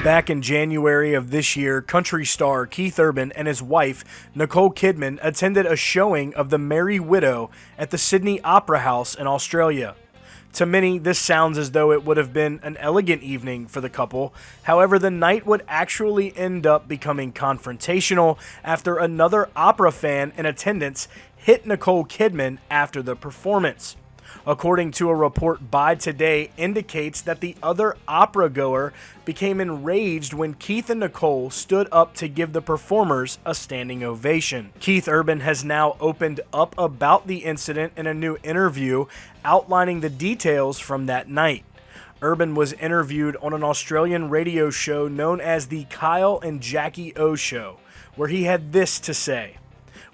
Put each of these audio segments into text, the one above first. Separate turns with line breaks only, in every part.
Back in January of this year, country star Keith Urban and his wife, Nicole Kidman, attended a showing of The Merry Widow at the Sydney Opera House in Australia. To many, this sounds as though it would have been an elegant evening for the couple. However, the night would actually end up becoming confrontational after another opera fan in attendance hit Nicole Kidman after the performance. According to a report by Today, indicates that the other opera goer became enraged when Keith and Nicole stood up to give the performers a standing ovation. Keith Urban has now opened up about the incident in a new interview outlining the details from that night. Urban was interviewed on an Australian radio show known as the Kyle and Jackie O Show, where he had this to say: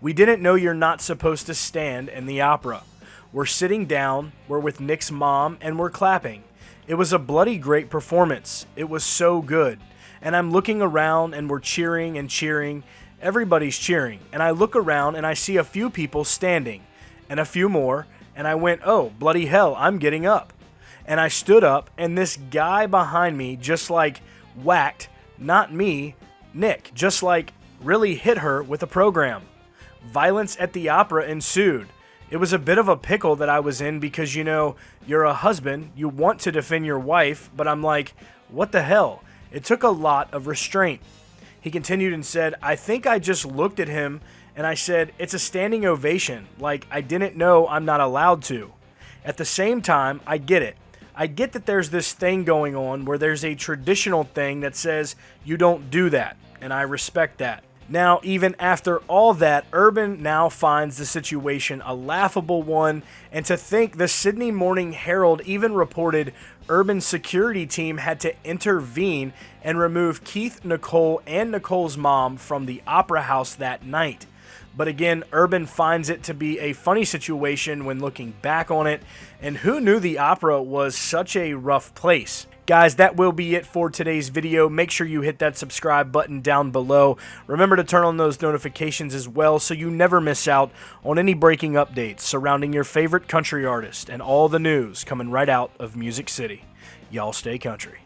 "We didn't know you're not supposed to stand in the opera. We're sitting down, we're with Nick's mom, and we're clapping. It was a bloody great performance. It was so good. And I'm looking around and we're cheering and cheering. Everybody's cheering. And I look around and I see a few people standing, and a few more, and I went, oh, bloody hell, I'm getting up. And I stood up, and this guy behind me just like whacked, not me, Nick, just like really hit her with a program. Violence at the opera ensued. It was a bit of a pickle that I was in because, you know, you're a husband, you want to defend your wife, but I'm like, what the hell? It took a lot of restraint." He continued and said, "I think I just looked at him and I said, it's a standing ovation, like I didn't know I'm not allowed to. At the same time, I get it. I get that there's this thing going on where there's a traditional thing that says you don't do that, and I respect that." Now, even after all that, Urban now finds the situation a laughable one, and to think the Sydney Morning Herald even reported Urban's security team had to intervene and remove Keith, Nicole, and Nicole's mom from the opera house that night. But again, Urban finds it to be a funny situation when looking back on it, and who knew the opera was such a rough place? Guys, that will be it for today's video. Make sure you hit that subscribe button down below. Remember to turn on those notifications as well so you never miss out on any breaking updates surrounding your favorite country artist and all the news coming right out of Music City. Y'all stay country.